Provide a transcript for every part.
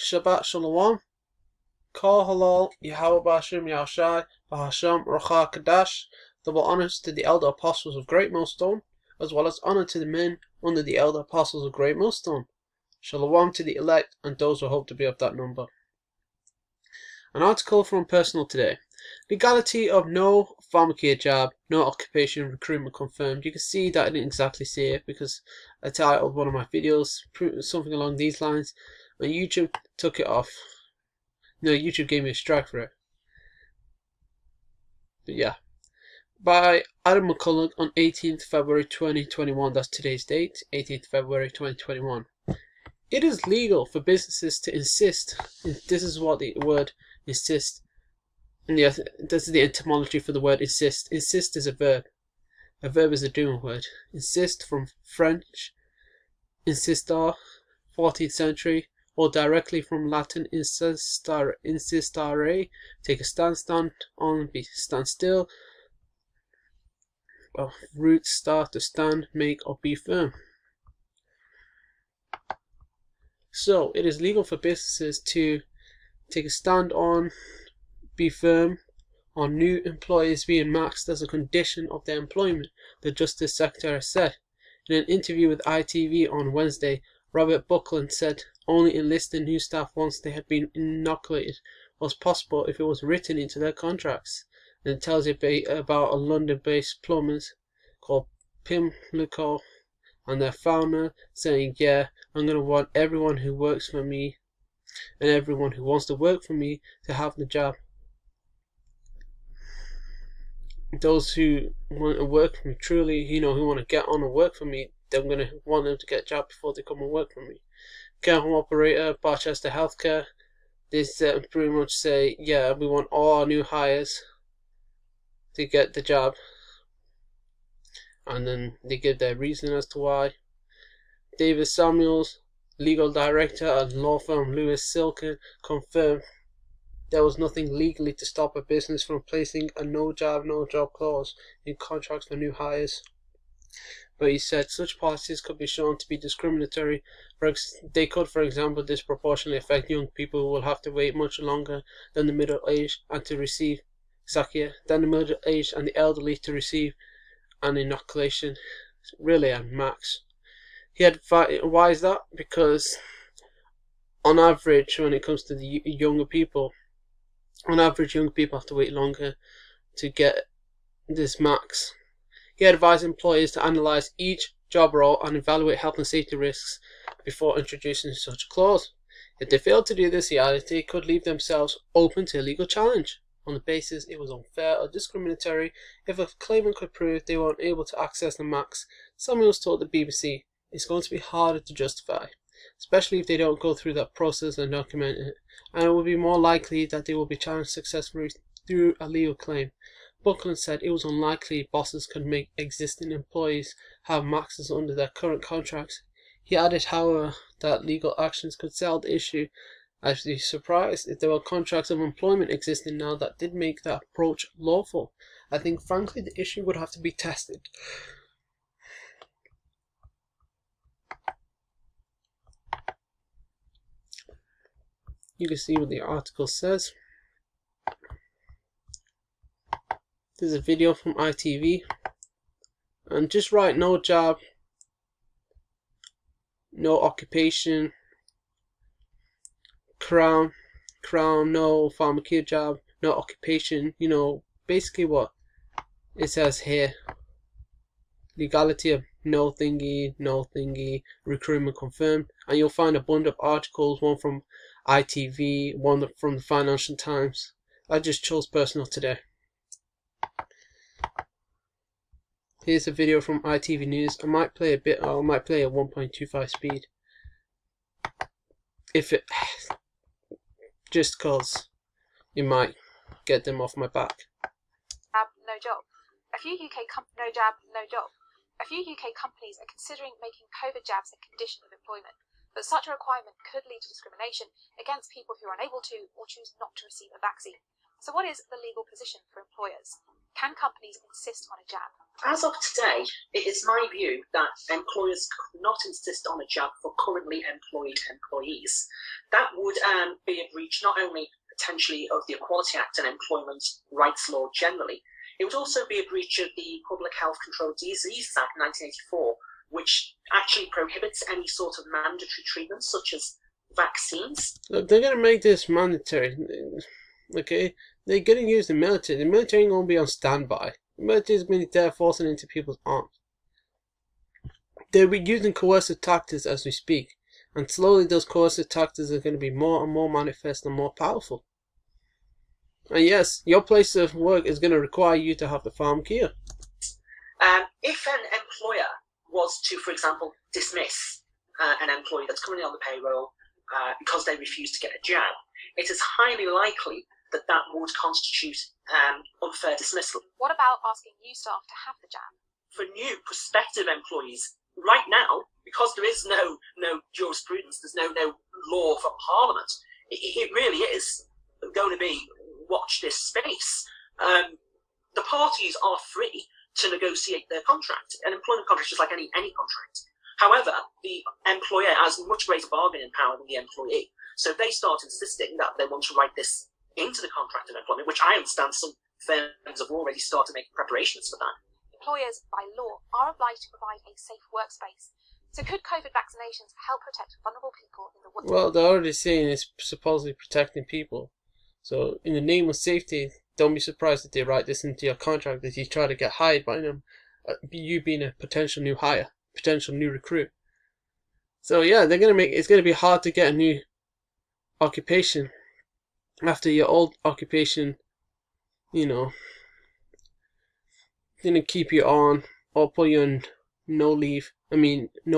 Shabbat Shalom, Kol Halal, Yahweh B'Hashem Yahushai, B'Hashem Ruach Kadash. Double honors to the elder apostles of Great Millstone, as well as honor to the men under the elder apostles of Great Millstone. Shalom to the elect and those who hope to be of that number. An article from Personal Today. Legality of no PHARMAK job, no occupation, recruitment confirmed. You can see that I didn't exactly say it because I titled one of my videos something along these lines, and YouTube took it off. No, YouTube gave me a strike for it. But yeah. By Adam McCulloch on 18th February 2021. That's today's date, 18th February 2021. It is legal for businesses to insist. This is what the word insist. Yes, this is the etymology for the word insist. Insist is a verb. A verb is a doing word. Insist from French, insistar, 14th century, or directly from Latin insistare, take a stand on, stand still. Root start to stand, make, or be firm. So it is legal for businesses to take a stand on, be firm on new employees being maxed as a condition of their employment, the Justice Secretary said. In an interview with ITV on Wednesday, Robert Buckland said only enlisting new staff once they had been inoculated was possible if it was written into their contracts. And it tells you about a London-based plumbers called Pimlico and their founder saying, yeah, I'm going to want everyone who works for me and everyone who wants to work for me to have the job. Those who want to work for me, truly, who want to get on and work for me, I'm going to want them to get a job before they come and work for me. Care home operator, Barchester Healthcare, they pretty much say, yeah, we want all our new hires to get the job. And then they give their reason as to why. David Samuels, legal director at law firm Lewis Silken, confirmed there was nothing legally to stop a business from placing a no job clause in contracts for new hires. But he said such policies could be shown to be discriminatory. They could, for example, disproportionately affect young people who will have to wait much longer than the middle-aged and to receive than the middle-aged and the elderly to receive an inoculation, really a max. Why is that? Because on average, when it comes to the younger people, on average young people have to wait longer to get this max. He advised employers to analyse each job role and evaluate health and safety risks before introducing such a clause. If they fail to do this, he added, they could leave themselves open to a legal challenge on the basis it was unfair or discriminatory if a claimant could prove they weren't able to access the max. Samuels told the BBC, it's going to be harder to justify, especially if they don't go through that process and document it, and it will be more likely that they will be challenged successfully through a legal claim. Buckland said it was unlikely bosses could make existing employees have maxes under their current contracts. He added, however, that legal actions could settle the issue. I'd be surprised if there were contracts of employment existing now that did make that approach lawful. I think, frankly, the issue would have to be tested. You can see what the article says. There's a video from ITV. And just write no job, no occupation, crown, no PHARMAK job, no occupation. Basically what it says here. Legality of no thingy, recruitment confirmed. And you'll find a bunch of articles, one from ITV, one from the Financial Times. I just chose Personal Today. Here's a video from ITV News. I might play a bit, or I might play at 1.25 speed. Just cause it might get them off my back. No job. A few UK no jab, no job. A few UK companies are considering making COVID jabs a condition of employment, but such a requirement could lead to discrimination against people who are unable to or choose not to receive a vaccine. So what is the legal position for employers? Can companies insist on a jab? As of today, it is my view that employers could not insist on a jab for currently employed employees. That would be a breach not only potentially of the Equality Act and employment rights law generally, it would also be a breach of the Public Health Control Diseases Act 1984, which actually prohibits any sort of mandatory treatment such as vaccines. Look, they're going to make this mandatory, okay? They're going to use the military. The military ain't going to be on standby. The military is going to be there forcing into people's arms. They'll be using coercive tactics as we speak. And slowly those coercive tactics are going to be more and more manifest and more powerful. And yes, your place of work is going to require you to have the PHARMAK. If an employer was to, for example, dismiss an employee that's currently on the payroll because they refuse to get a jab, it is highly likely that that would constitute unfair dismissal. What about asking new staff to have the jab? For new prospective employees, right now, because there is no jurisprudence, there's no law from Parliament, it really is going to be watch this space. The parties are free to negotiate their contract. An employment contract is just like any contract. However, the employer has much greater bargaining power than the employee. So if they start insisting that they want to write this into the contract of employment, which I understand some firms have already started making preparations for that. Employers, by law, are obliged to provide a safe workspace. So could COVID vaccinations help protect vulnerable people in the workplace? Well, they're already saying it's supposedly protecting people. So in the name of safety, don't be surprised if they write this into your contract that you try to get hired by them. You being a potential new hire, potential new recruit. So yeah, they're gonna it's gonna be hard to get a new occupation after your old occupation, you know, gonna keep you on or put you on no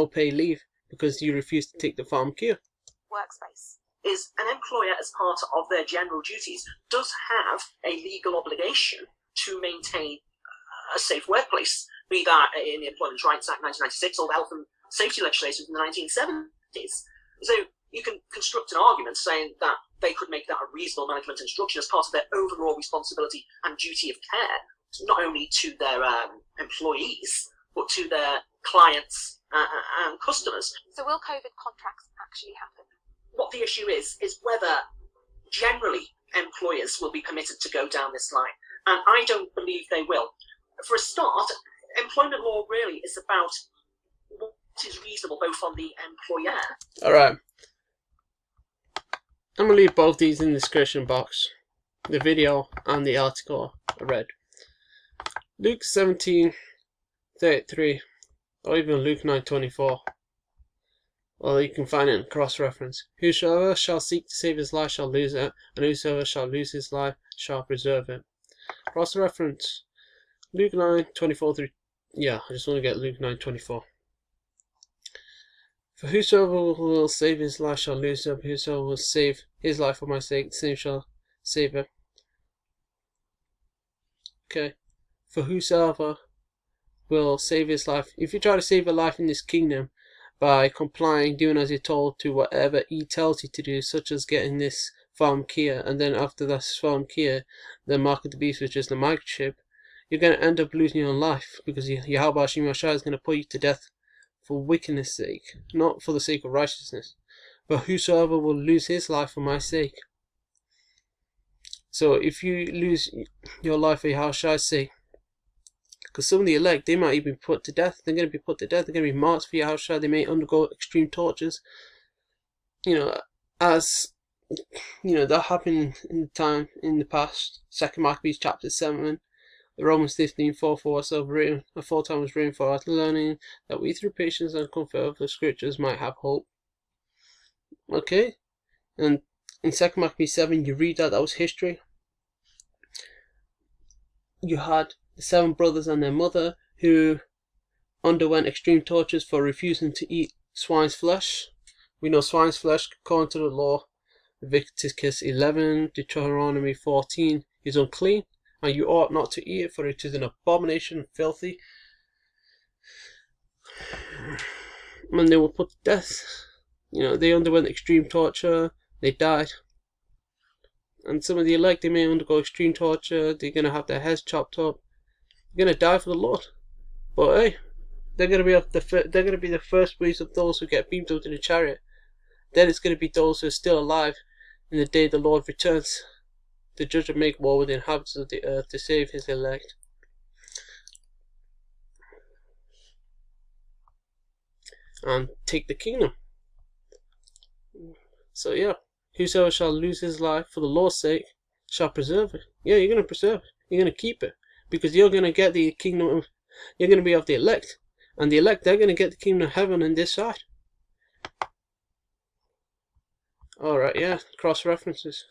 pay leave because you refuse to take the PHARMAK. Workspace. Is an employer, as part of their general duties, does have a legal obligation to maintain a safe workplace, be that in the Employment Rights Act 1996 or the Health and Safety legislation from the 1970s. So you can construct an argument saying that they could make that a reasonable management instruction as part of their overall responsibility and duty of care, not only to their employees, but to their clients and customers. So will COVID contracts actually happen? What the issue is whether generally employers will be permitted to go down this line. And I don't believe they will. For a start, employment law really is about what is reasonable both on the employer. Alright. I'm going to leave both these in the description box. The video and the article I read. Luke 17:33 or even Luke 9:24. Well, you can find it in cross-reference. Whosoever shall seek to save his life shall lose it, and whosoever shall lose his life shall preserve it. Cross-reference. Luke 9:24 I just want to get Luke 9:24. For whosoever will save his life shall lose it, but whosoever will save his life for my sake, the same shall save it. Okay. For whosoever will save his life. If you try to save a life in this kingdom, by complying, doing as you're told to whatever he tells you to do, such as getting this PHARMAK, and then after this PHARMAK, the mark of the beast, which is the microchip, you're going to end up losing your life, because Yahweh Hashem Yahshua is going to put you to death for wickedness' sake, not for the sake of righteousness. But whosoever will lose his life for my sake. So if you lose your life for Yahshua's sake, because some of the elect, they might even be put to death. They're going to be put to death. They're going to be marked for Yahushua. They may undergo extreme tortures. As that happened in the past. 2 Maccabees chapter 7, Romans 15:4 for us written, aforetime was written for our learning, that we through patience and comfort of the scriptures might have hope. Okay, and in 2 Maccabees 7, you read that was history. You had the 7 brothers and their mother who underwent extreme tortures for refusing to eat swine's flesh. We know swine's flesh, according to the law, Leviticus 11, Deuteronomy 14, is unclean, and you ought not to eat it, for it is an abomination, filthy. And they were put to death. They underwent extreme torture, they died. And some of the elect, they may undergo extreme torture, they're going to have their heads chopped up, You're gonna die for the Lord. But hey, they're gonna be the first waves of those who get beamed up to the chariot. Then it's gonna be those who are still alive in the day the Lord returns to judge and make war with the inhabitants of the earth to save his elect. And take the kingdom. So yeah, whosoever shall lose his life for the Lord's sake shall preserve it. Yeah, you're going to preserve it. You're going to keep it. Because you're going to get the kingdom you're going to be of the elect. And the elect, they're going to get the kingdom of heaven on this side. Alright, yeah, cross references.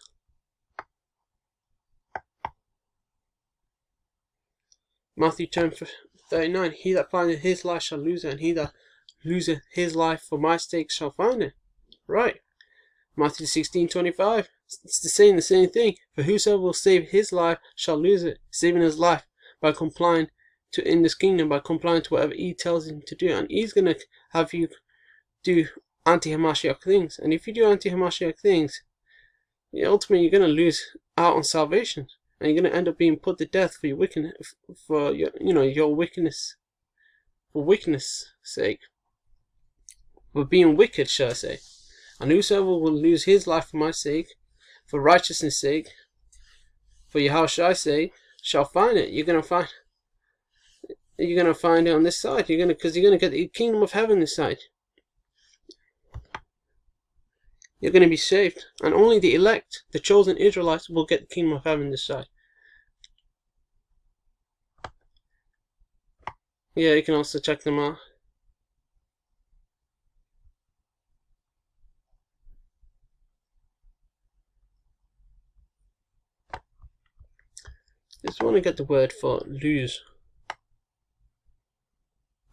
Matthew 10:39. He that findeth his life shall lose it, and he that loseth his life for my sake shall find it. Right. Matthew 16:25. It's the same thing. For whosoever will save his life shall lose it, saving his life by complying to in this kingdom, by complying to whatever he tells him to do. And he's gonna have you do anti-Hamashiach things. And if you do anti-Hamashiach things, ultimately you're gonna lose out on salvation, and you're gonna end up being put to death for your wickedness, for your wickedness, for wickedness' sake, for being wicked, shall I say. And whosoever will lose his life for my sake, for righteousness' sake, for Yahweh's sake, shall find it. You're gonna find it on this side. Because you're gonna get the kingdom of heaven this side. You're gonna be saved, and only the elect, the chosen Israelites, will get the kingdom of heaven this side. Yeah, you can also check them out. Just want to get the word for lose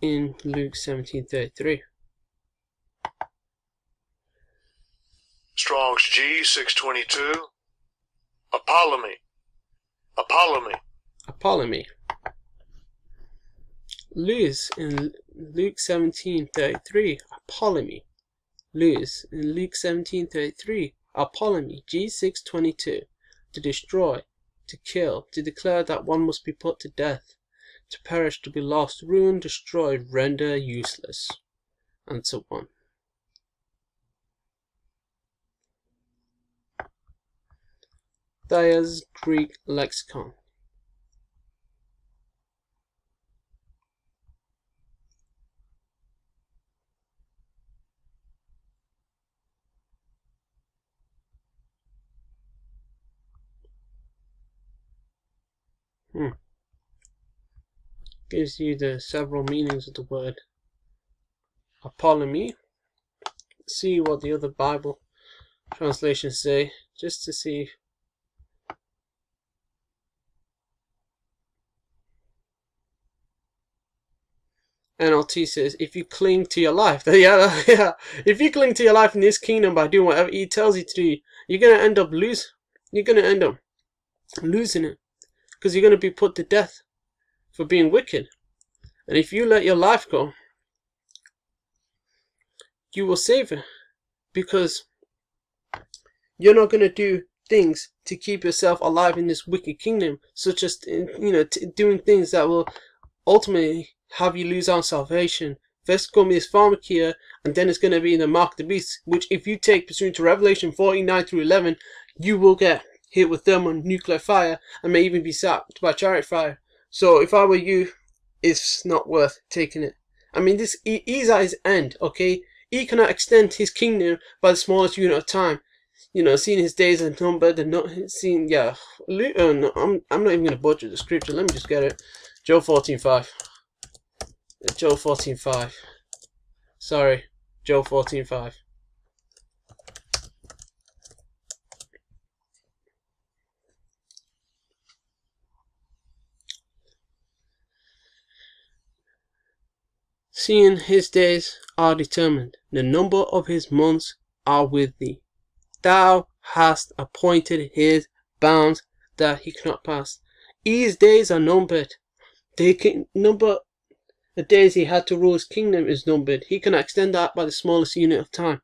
in Luke 17:33. Strong's G 622. Apollomy. Lose in Luke 17:33. Apollomy. Lose in Luke 17:33. Apollomy. G 622. To destroy, to kill, to declare that one must be put to death, to perish, to be lost, ruined, destroyed, render useless, and so on. Thayer's Greek Lexicon. Gives you the several meanings of the word apollomy. See what the other Bible translations say, just to see. NLT says, if you cling to your life, if you cling to your life in this kingdom by doing whatever he tells you to do, you're gonna end up losing it, because you're gonna be put to death for being wicked. And if you let your life go, you will save it, because you're not gonna do things to keep yourself alive in this wicked kingdom, such as doing things that will ultimately have you lose out salvation. First it's going to be this PHARMAK here, and then it's going to be the mark of the beast, which if you take pursuant to Revelation 14:9-11, you will get hit with thermonuclear fire and may even be sapped by chariot fire. So if I were you, it's not worth taking it. I mean, he's at his end, okay? He cannot extend his kingdom by the smallest unit of time. Seeing his days are numbered and not seeing, no, I'm not even going to butcher the scripture. Let me just get it. Job 14:5. Job 14:5. Sorry, Job 14:5. Seeing his days are determined, the number of his months are with thee. Thou hast appointed his bounds that he cannot pass. His days are numbered. The days he had to rule his kingdom is numbered. He can extend that by the smallest unit of time.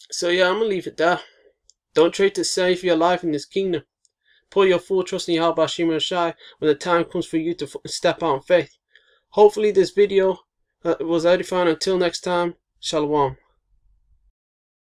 So yeah, I'm gonna leave it there. Don't try to save your life in this kingdom. Put your full trust in Yahweh Hashem Shai when the time comes for you to step out in faith. Hopefully this video was edifying. Until next time, Shalom.